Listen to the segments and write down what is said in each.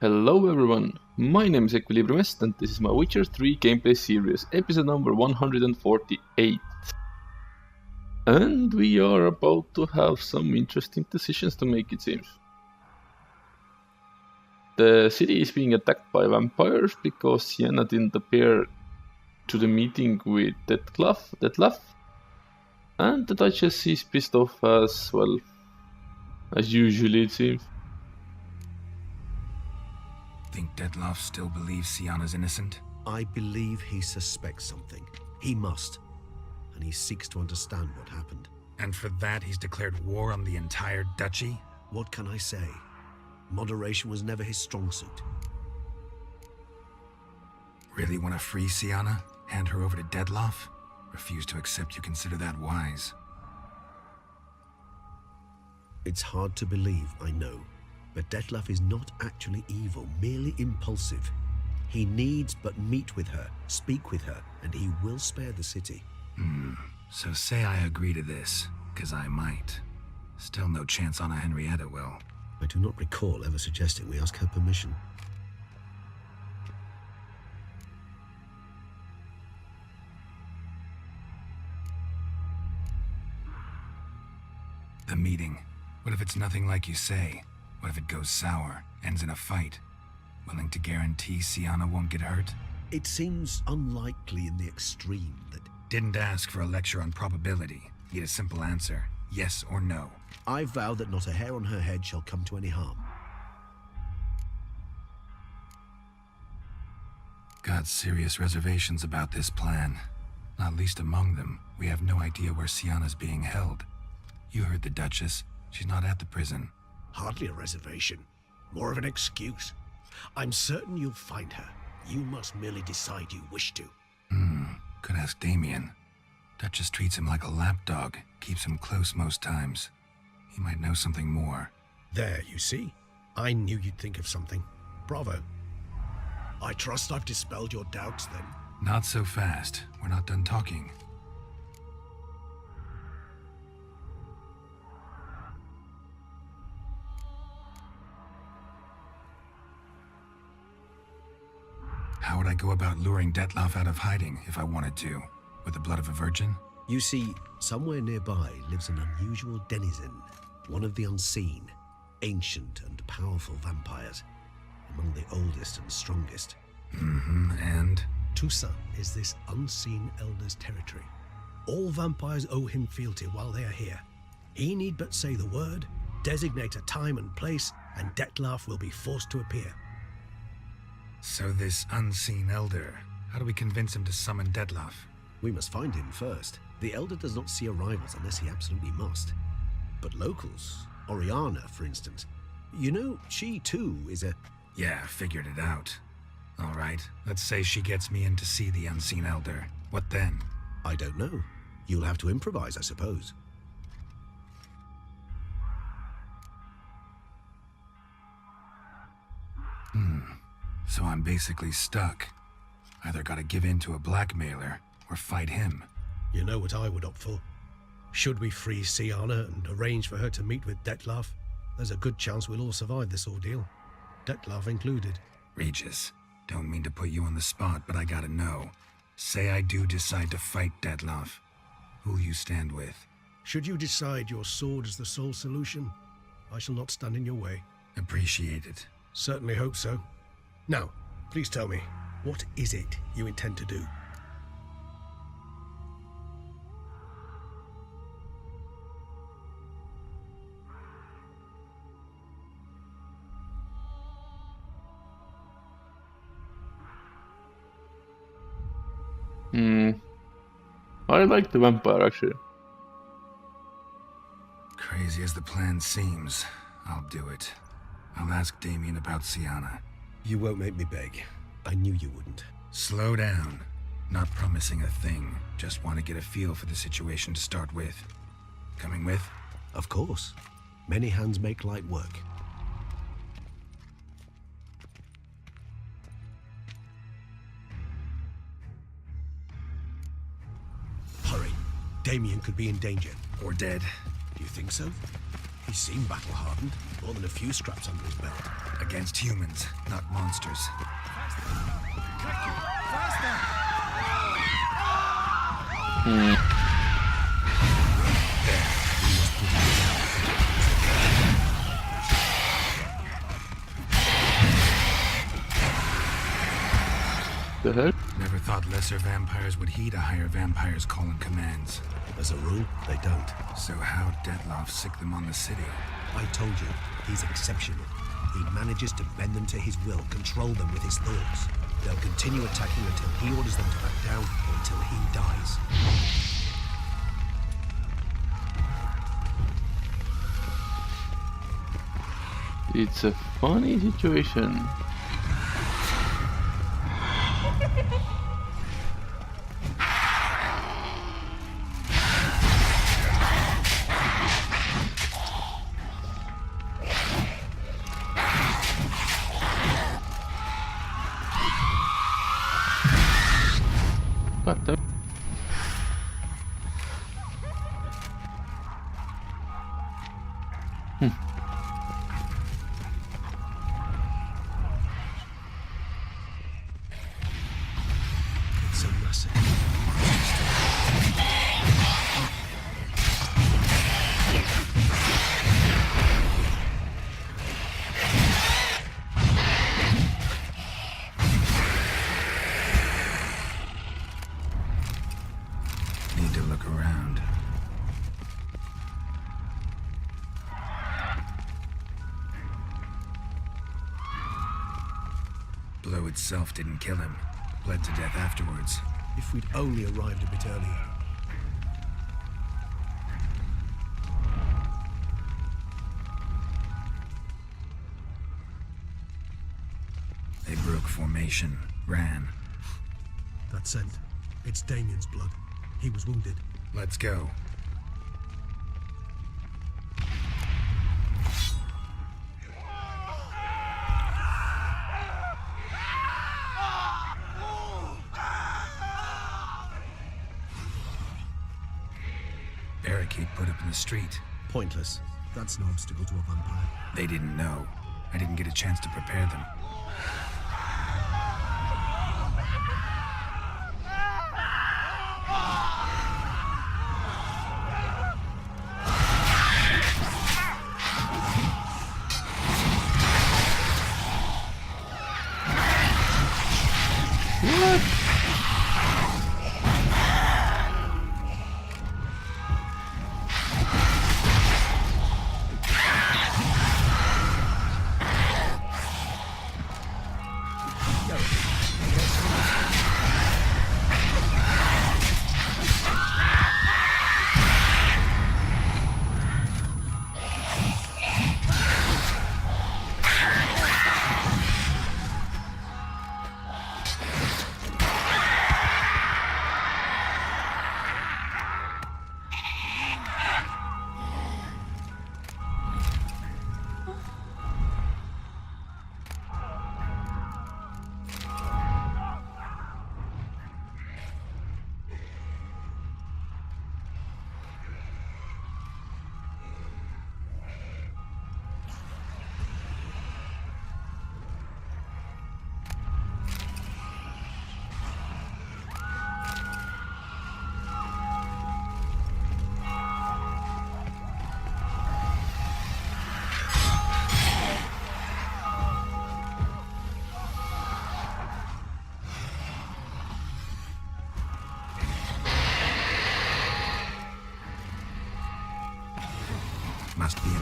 Hello everyone, my name is EquilibriumEST and this is my Witcher 3 gameplay series, episode number 148. And we are about to have some interesting decisions to make, it seems. The city is being attacked by vampires because Sienna didn't appear to the meeting with Detlef, and the Duchess is pissed off as well, as usually it seems. Think Detlef still believes Sienna's innocent? I believe he suspects something. He must. And he seeks to understand what happened. And for that he's declared war on the entire duchy? What can I say? Moderation was never his strong suit. Really want to free Sienna? Hand her over to Detlef? Refuse to accept you consider that wise. It's hard to believe, I know. But Detlef is not actually evil, merely impulsive. He needs but meet with her, speak with her, and he will spare the city. So say I agree to this, 'cause I might. Still no chance Anna Henrietta will. I do not recall ever suggesting we ask her permission. The meeting. What if it's nothing like you say? What if it goes sour, ends in a fight? Willing to guarantee Sienna won't get hurt? It seems unlikely in the extreme that... Didn't ask for a lecture on probability. Need a simple answer. Yes or no. I vow that not a hair on her head shall come to any harm. Got serious reservations about this plan. Not least among them, we have no idea where Sienna's being held. You heard the Duchess. She's not at the prison. Hardly a reservation. More of an excuse. I'm certain you'll find her. You must merely decide you wish to. Could ask Damien. Duchess treats him like a lapdog, keeps him close most times. He might know something more. There, you see? I knew you'd think of something. Bravo. I trust I've dispelled your doubts then. Not so fast. We're not done talking. How would I go about luring Detlef out of hiding if I wanted to? With the blood of a virgin? You see, somewhere nearby lives an unusual denizen, one of the unseen, ancient and powerful vampires, among the oldest and strongest. And? Toussaint is this unseen elder's territory. All vampires owe him fealty while they are here. He need but say the word, designate a time and place, and Detlef will be forced to appear. So this unseen elder, how do we convince him to summon Detlef? We must find him first. The elder does not see arrivals unless he absolutely must. But locals, Oriana, for instance, you know, she too is a... Yeah, figured it out. All right, let's say she gets me in to see the unseen elder. What then? I don't know. You'll have to improvise, I suppose. So I'm basically stuck. Either gotta give in to a blackmailer, or fight him. You know what I would opt for. Should we free Sienna and arrange for her to meet with Detlef, there's a good chance we'll all survive this ordeal. Detlef included. Regis, don't mean to put you on the spot, but I gotta know. Say I do decide to fight Detlef. Who'll you stand with? Should you decide your sword is the sole solution, I shall not stand in your way. Appreciate it. Certainly hope so. Now, please tell me, what is it you intend to do? I like the vampire actually. Crazy as the plan seems, I'll do it. I'll ask Damien about Sienna. You won't make me beg. I knew you wouldn't. Slow down. Not promising a thing. Just want to get a feel for the situation to start with. Coming with? Of course. Many hands make light work. Hurry. Damien could be in danger. Or dead. Do you think so? He seemed battle-hardened, more than a few scraps under his belt. Against humans, not monsters. The hell? Never thought lesser vampires would heed a higher vampire's call and commands. As a rule, they don't. So how'd Dettlaff sick them on the city? I told you, he's exceptional. He manages to bend them to his will, control them with his thoughts. They'll continue attacking until he orders them to back down or until he dies. It's a funny situation. What the? It's a massive. Need to look around. Blow itself didn't kill him. Bled to death afterwards. If we'd only arrived a bit earlier. They broke formation, ran. That scent. It's Damien's blood. He was wounded. Let's go. Barricade put up in the street. Pointless. That's no obstacle to a vampire. They didn't know. I didn't get a chance to prepare them. Must be in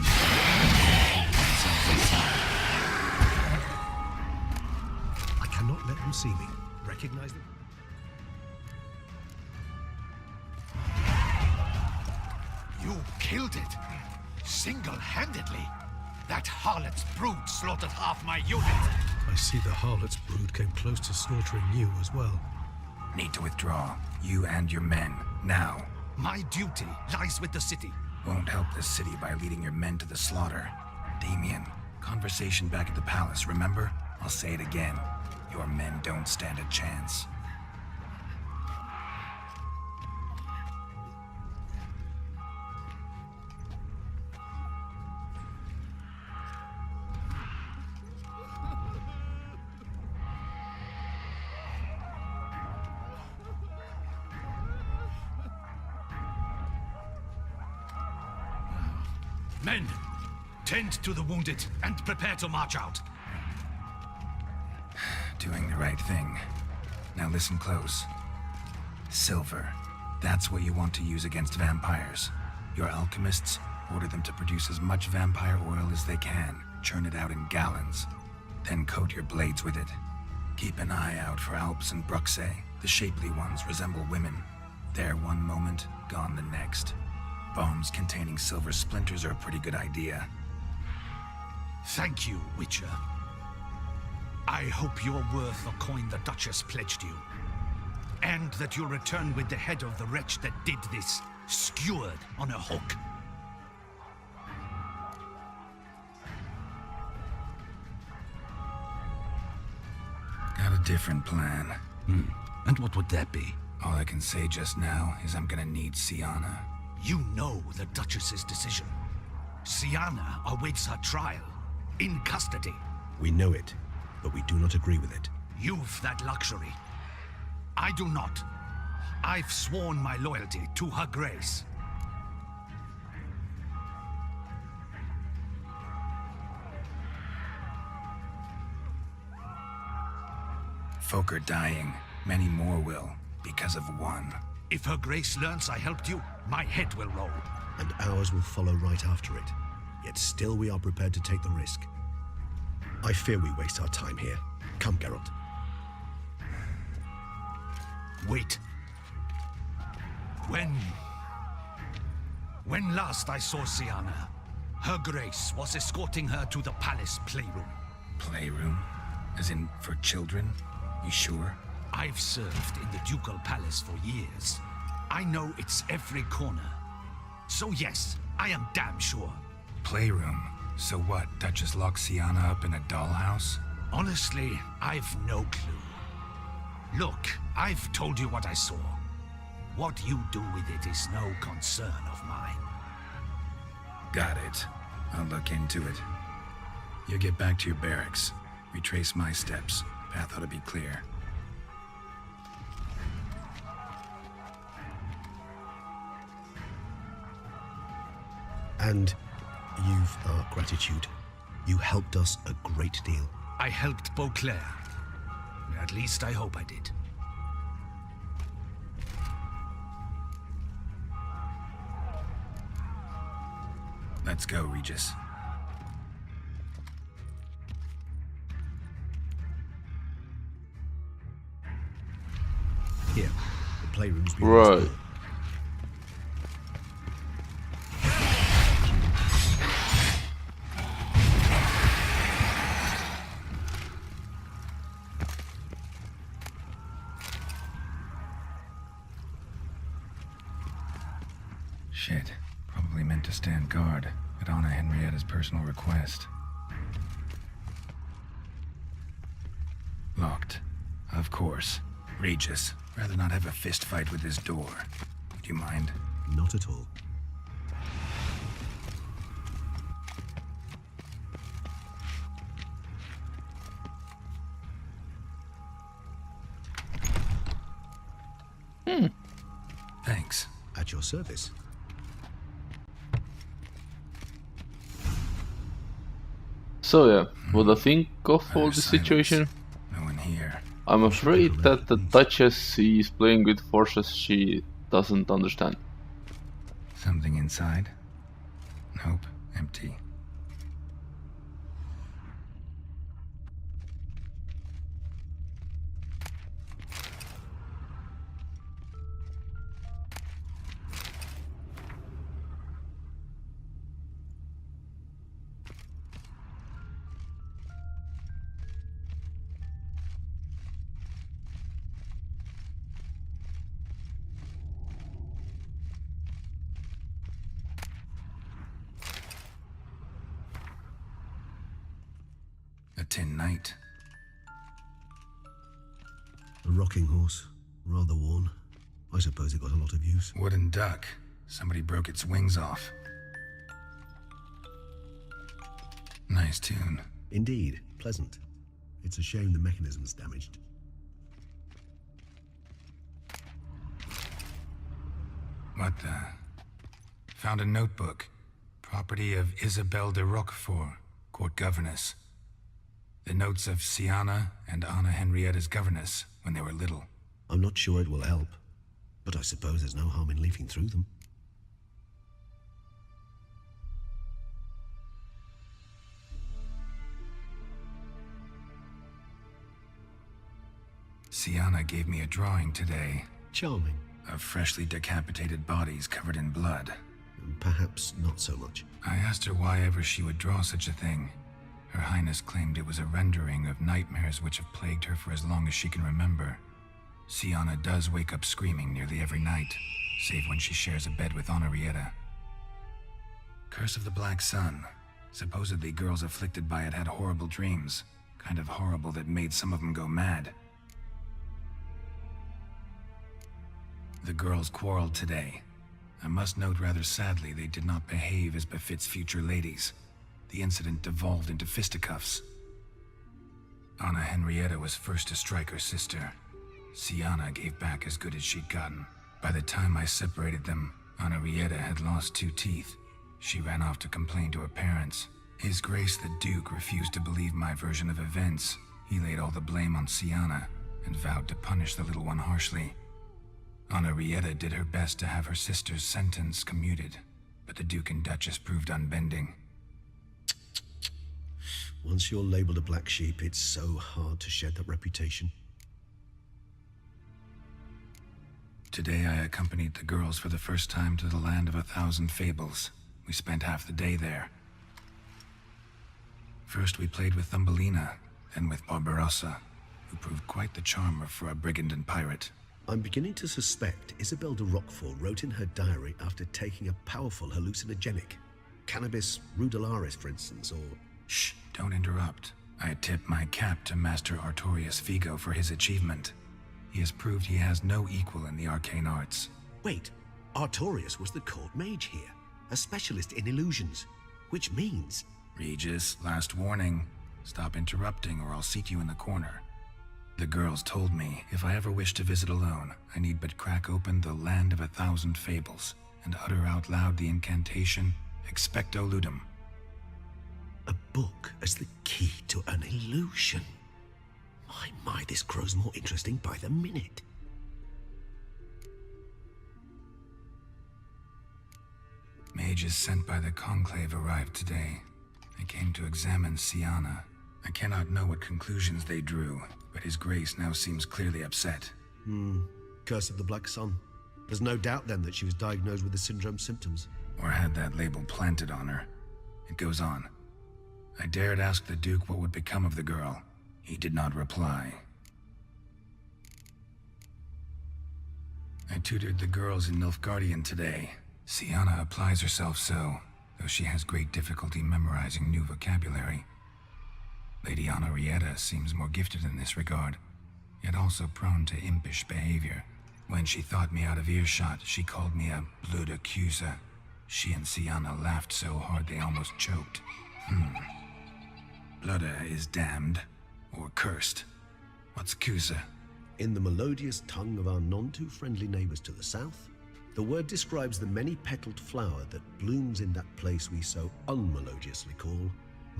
I cannot let them see me. Recognize them? You killed it! Single-handedly! That harlot's brood slaughtered half my unit! I see the harlot's brood came close to slaughtering you as well. Need to withdraw. You and your men. Now. My duty lies with the city. Won't help the city by leading your men to the slaughter. Damien, conversation back at the palace, remember? I'll say it again. Your men don't stand a chance. Men, tend to the wounded and prepare to march out. Doing the right thing. Now listen close. Silver. That's what you want to use against vampires. Your alchemists, order them to produce as much vampire oil as they can. Churn it out in gallons. Then coat your blades with it. Keep an eye out for Alps and Bruxae. The shapely ones resemble women. There one moment, gone the next. Bombs containing silver splinters are a pretty good idea. Thank you, Witcher. I hope you're worth the coin the Duchess pledged you. And that you'll return with the head of the wretch that did this, skewered on a hook. Got a different plan. And what would that be? All I can say just now is I'm gonna need Sienna. You know the Duchess's decision. Sienna awaits her trial, in custody. We know it, but we do not agree with it. You've that luxury. I do not. I've sworn my loyalty to her grace. Folk are dying. Many more will, because of one. If her grace learns I helped you, my head will roll. And ours will follow right after it. Yet still we are prepared to take the risk. I fear we waste our time here. Come, Geralt. Wait. When last I saw Sienna, her grace was escorting her to the palace playroom. Playroom? As in, for children? You sure? I've served in the ducal palace for years. I know its every corner. So yes, I am damn sure. Playroom? So what, Duchess locks Sienna up in a dollhouse? Honestly, I've no clue. Look, I've told you what I saw. What you do with it is no concern of mine. Got it. I'll look into it. You get back to your barracks. Retrace my steps. Path ought to be clear. And you've our gratitude. You helped us a great deal. I helped Beauclair. At least I hope I did. Let's go, Regis. Here, the playroom's behind us. Right. Shit. Probably meant to stand guard, but on Henrietta's personal request. Locked. Of course. Regis. Rather not have a fist fight with his door. Do you mind? Not at all. Thanks. At your service. So yeah, what I think of all Utter the silence. situation? No one here. I'm afraid that the Duchess is playing with forces she doesn't understand. Something inside? Nope. Empty. A tin knight. A rocking horse, rather worn. I suppose it got a lot of use. Wooden duck. Somebody broke its wings off. Nice tune. Indeed, pleasant. It's a shame the mechanism's damaged. What the? Found a notebook. Property of Isabel de Roquefort, court governess. The notes of Sienna and Anna Henrietta's governess when they were little. I'm not sure it will help, but I suppose there's no harm in leafing through them. Sienna gave me a drawing today Charming. of freshly decapitated bodies covered in blood. Perhaps not so much. I asked her why ever she would draw such a thing. Her Highness claimed it was a rendering of nightmares which have plagued her for as long as she can remember. Sienna does wake up screaming nearly every night, save when she shares a bed with Henrietta. Curse of the Black Sun. Supposedly girls afflicted by it had horrible dreams. Kind of horrible that made some of them go mad. The girls quarreled today. I must note rather sadly they did not behave as befits future ladies. The incident devolved into fisticuffs. Anna Henrietta was first to strike her sister. Sienna gave back as good as she'd gotten. By the time I separated them, Henrietta had lost 2 teeth. She ran off to complain to her parents. His Grace the Duke refused to believe my version of events. He laid all the blame on Sienna and vowed to punish the little one harshly. Henrietta did her best to have her sister's sentence commuted, but the Duke and Duchess proved unbending. Once you're labeled a black sheep, it's so hard to shed that reputation. Today I accompanied the girls for the first time to the land of 1,000 fables. We spent half the day there. First we played with Thumbelina, then with Barbarossa, who proved quite the charmer for a brigand and pirate. I'm beginning to suspect Isabel de Roquefort wrote in her diary after taking a powerful hallucinogenic. Cannabis rudelaris, for instance, or... Shh, don't interrupt. I tip my cap to Master Artorius Vigo for his achievement. He has proved he has no equal in the arcane arts. Wait, Artorius was the court mage here, a specialist in illusions, which means... Regis, last warning. Stop interrupting or I'll seat you in the corner. The girls told me if I ever wish to visit alone, I need but crack open the land of 1,000 fables and utter out loud the incantation Expecto Ludum. A book as the key to an illusion. My, this grows more interesting by the minute. Mages sent by the Conclave arrived today. They came to examine Sienna. I cannot know what conclusions they drew, but His Grace now seems clearly upset. Curse of the Black Sun. There's no doubt then that she was diagnosed with the syndrome symptoms. Or had that label planted on her. It goes on. I dared ask the Duke what would become of the girl. He did not reply. I tutored the girls in Nilfgaardian today. Sienna applies herself so, though she has great difficulty memorizing new vocabulary. Lady Henrietta seems more gifted in this regard, yet also prone to impish behavior. When she thought me out of earshot, she called me a blood accuser. She and Sienna laughed so hard they almost choked. Blooda is damned, or cursed. What's accuser? In the melodious tongue of our none-too-friendly neighbors to the south, the word describes the many-petaled flower that blooms in that place we so unmelodiously call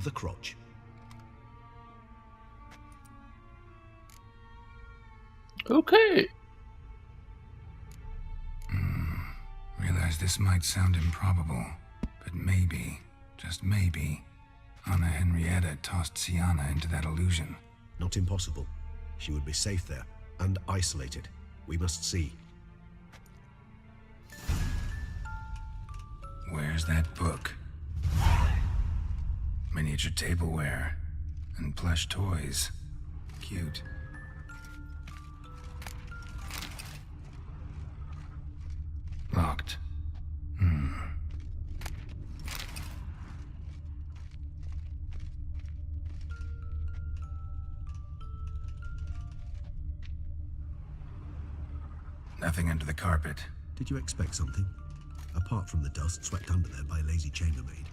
the crotch. Okay. Realize this might sound improbable, but maybe, just maybe, Anna Henrietta tossed Sienna into that illusion. Not impossible. She would be safe there, and isolated. We must see. Where's that book? Miniature tableware and plush toys. Cute. Locked. Nothing under the carpet. Did you expect something? Apart from the dust swept under there by a lazy chambermaid.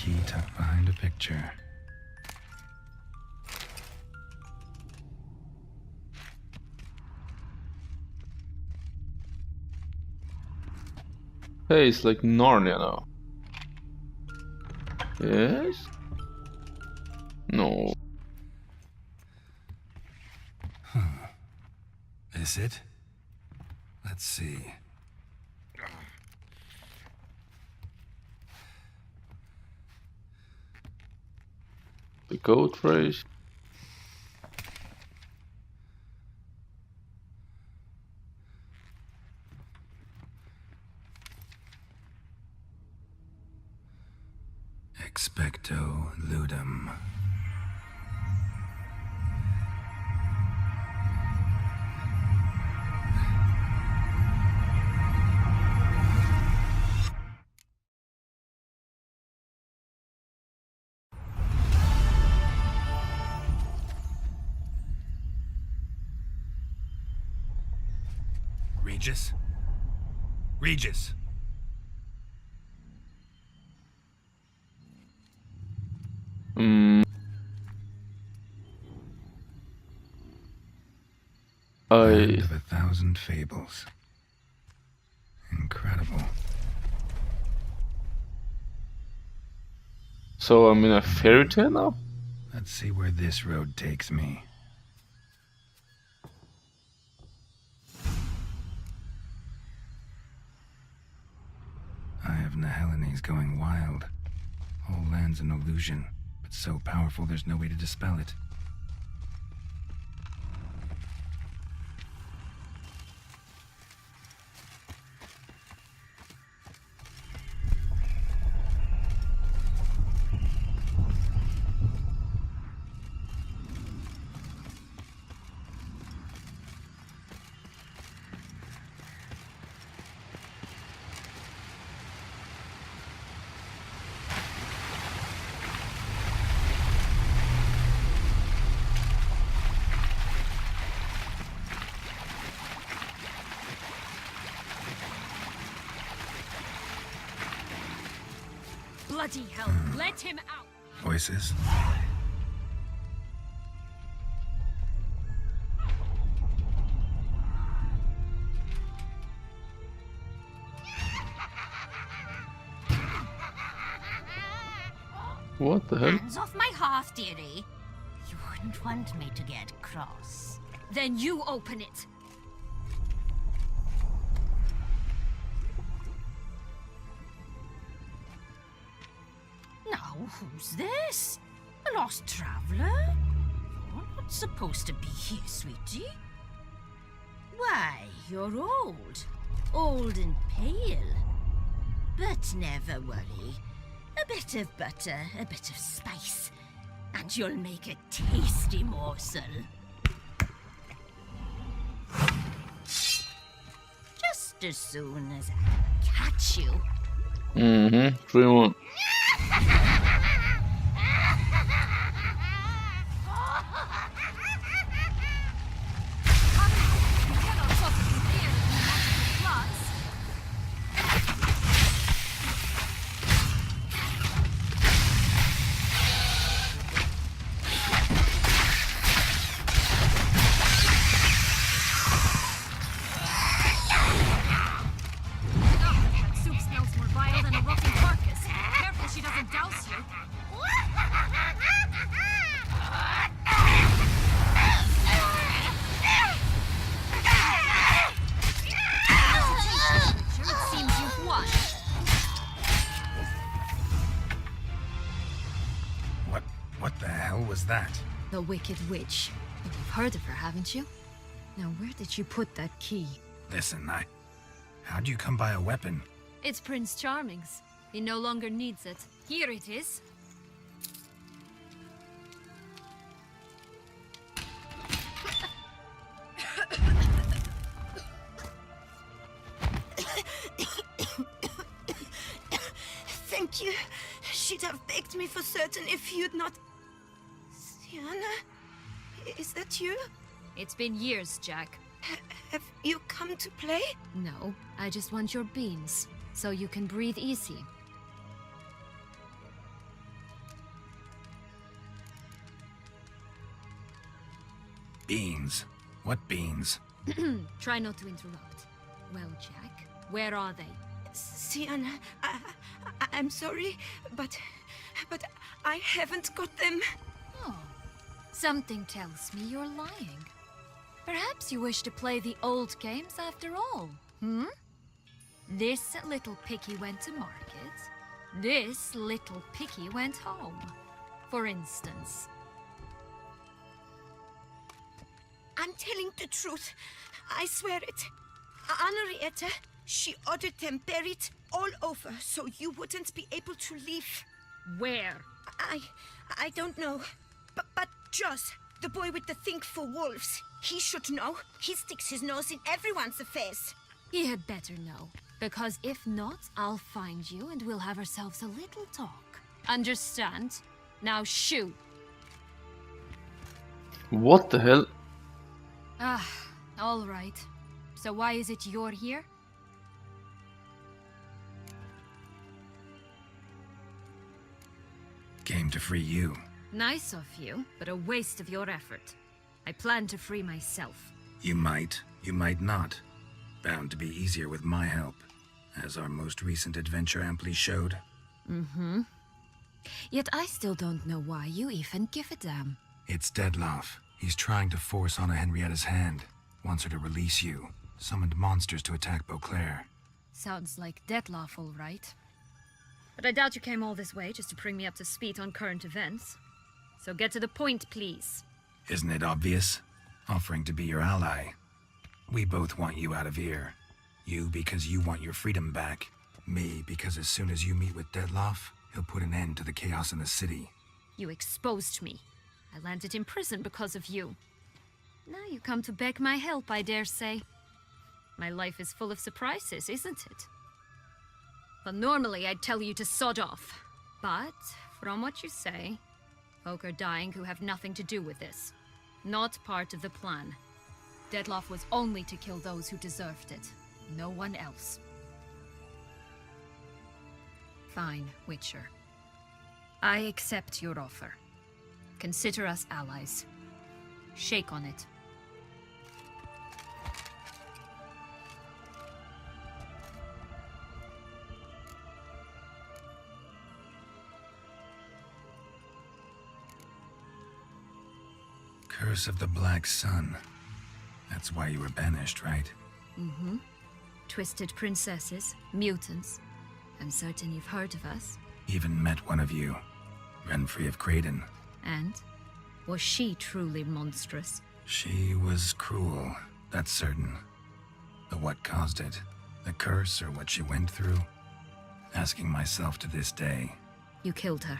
key tucked behind a picture. Hey, it's like Narnia now. Yes? No. Is it? Let's see. The goat race. Expecto ludum. Regis? Regis! Land of 1,000 fables. Incredible. So I'm in a fairy tale now? Let's see where this road takes me. Eye of Nehelines going wild. Whole land's an illusion, but so powerful there's no way to dispel it. Bloody hell, let him out! Voices? What the hell? Hands off my hearth, dearie. You wouldn't want me to get cross. Then you open it! Now, who's this? A lost traveler? You're not supposed to be here, sweetie. Why, you're old. Old and pale. But never worry. A bit of butter, a bit of spice, and you'll make a tasty morsel. Just as soon as I catch you. Mm-hmm. 3-1. What the hell was that? The Wicked Witch. You've heard of her, haven't you? Now, where did you put that key? Listen, how'd you come by a weapon? It's Prince Charming's. He no longer needs it. Here it is. Thank you. She'd have baked me for certain if you'd not... Sienna? Is that you? It's been years, Jack. Have you come to play? No, I just want your beans, so you can breathe easy. Beans? What beans? Try not to interrupt. Well, Jack, where are they? Sienna, I'm sorry, but I haven't got them. Oh, something tells me you're lying. Perhaps you wish to play the old games after all, hmm? This little piggy went to market. This little piggy went home, for instance. I'm telling the truth. I swear it. Henrietta, she ordered them buried all over so you wouldn't be able to leave. Where? I don't know. But Joss, the boy with the thing for wolves, he should know. He sticks his nose in everyone's affairs. He had better know. Because if not, I'll find you and we'll have ourselves a little talk. Understand? Now shoo! What the hell? Ah, all right. So why is it you're here? Came to free you. Nice of you, but a waste of your effort. I plan to free myself. You might not. Bound to be easier with my help, as our most recent adventure amply showed. Mm-hmm. Yet I still don't know why you even give a damn. It's Dettlaff. He's trying to force Anna Henrietta's hand. Wants her to release you. Summoned monsters to attack Beauclair. Sounds like Dettlaff, all right. But I doubt you came all this way just to bring me up to speed on current events. So get to the point, please. Isn't it obvious? Offering to be your ally. We both want you out of here. You because you want your freedom back. Me because as soon as you meet with Dettlaff, he'll put an end to the chaos in the city. You exposed me. I landed in prison because of you. Now you come to beg my help, I dare say. My life is full of surprises, isn't it? Well, normally I'd tell you to sod off. But, from what you say, folk are dying who have nothing to do with this. Not part of the plan. Dettlaff was only to kill those who deserved it. No one else. Fine, Witcher. I accept your offer. Consider us allies. Shake on it. Curse of the Black Sun. That's why you were banished, right? Mm-hmm. Twisted princesses, mutants. I'm certain you've heard of us. Even met one of you. Renfrey of Craden. And? Was she truly monstrous? She was cruel, that's certain. But what caused it? The curse or what she went through? Asking myself to this day. You killed her,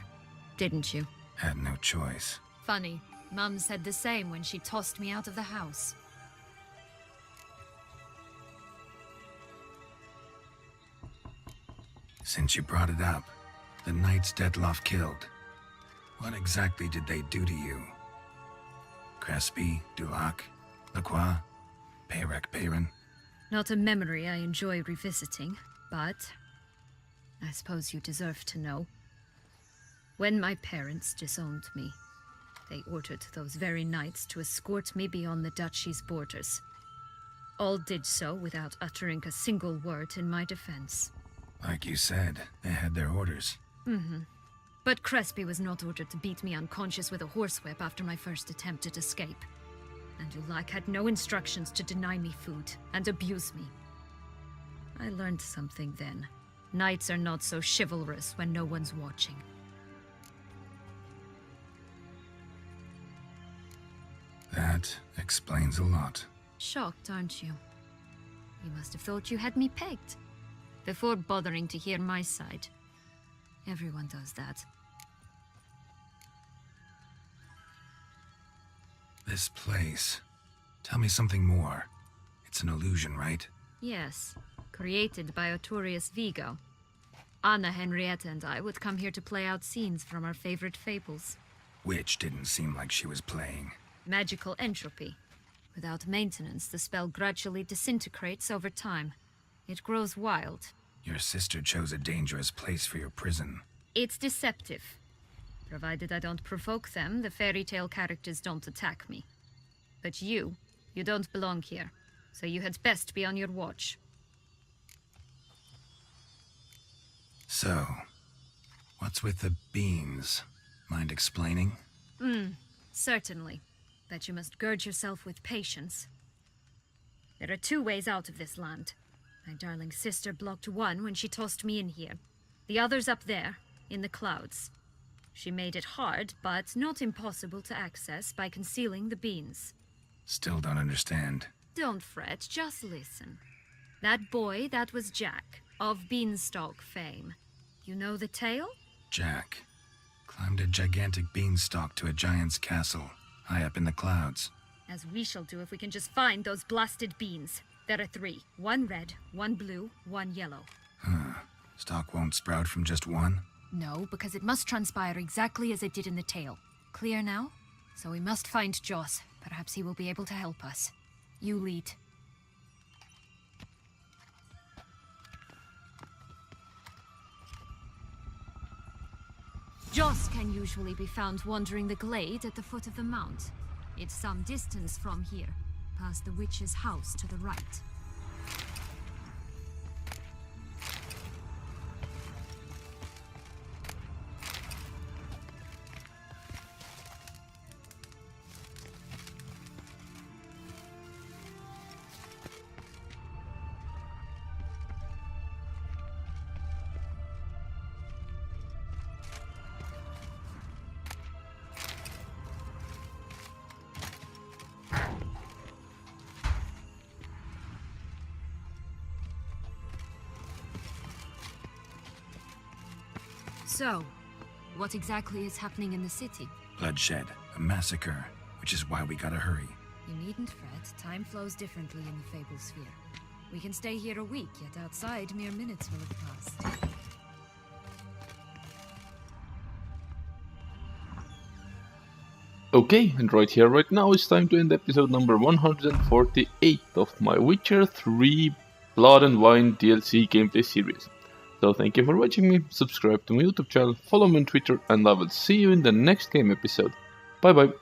didn't you? Had no choice. Funny. Mum said the same when she tossed me out of the house. Since you brought it up, the knights Dettlaff killed. What exactly did they do to you? Crespi, Dulac, Lacroix, Peyrac Peyran? Not a memory I enjoy revisiting, but I suppose you deserve to know. When my parents disowned me, they ordered those very knights to escort me beyond the duchy's borders. All did so without uttering a single word in my defense. Like you said, they had their orders. Mm-hmm. But Crespi was not ordered to beat me unconscious with a horsewhip after my first attempt at escape. And Dulac had no instructions to deny me food and abuse me. I learned something then. Knights are not so chivalrous when no one's watching. That explains a lot. Shocked, aren't you? You must have thought you had me pegged. Before bothering to hear my side. Everyone does that. This place. Tell me something more. It's an illusion, right? Yes. Created by Artorius Vigo. Anna Henrietta and I would come here to play out scenes from our favorite fables. Which didn't seem like she was playing. Magical entropy. Without maintenance, the spell gradually disintegrates over time. It grows wild. Your sister chose a dangerous place for your prison. It's deceptive. Provided I don't provoke them, the fairy tale characters don't attack me. But you don't belong here, so you had best be on your watch. So, what's with the beans? Mind explaining? Certainly. But you must gird yourself with patience. There are 2 ways out of this land. My darling sister blocked one when she tossed me in here. The other's up there, in the clouds. She made it hard, but not impossible to access by concealing the beans. Still don't understand. Don't fret, just listen. That boy, that was Jack, of Beanstalk fame. You know the tale? Jack climbed a gigantic beanstalk to a giant's castle, high up in the clouds. As we shall do if we can just find those blasted beans. There are 3. 1 red, 1 blue, 1 yellow. Stalk won't sprout from just one? No, because it must transpire exactly as it did in the tale. Clear now? So we must find Joss. Perhaps he will be able to help us. You lead. Joss can usually be found wandering the glade at the foot of the mount. It's some distance from here, past the witch's house to the right. So, what exactly is happening in the city? Bloodshed, a massacre, which is why we gotta hurry. You needn't fret. Time flows differently in the Fable Sphere. We can stay here a week, yet outside mere minutes will have passed. Okay, and right here, right now, it's time to end episode number 148 of my Witcher 3 Blood and Wine DLC gameplay series. So thank you for watching me, subscribe to my YouTube channel, follow me on Twitter, and I will see you in the next game episode. Bye bye.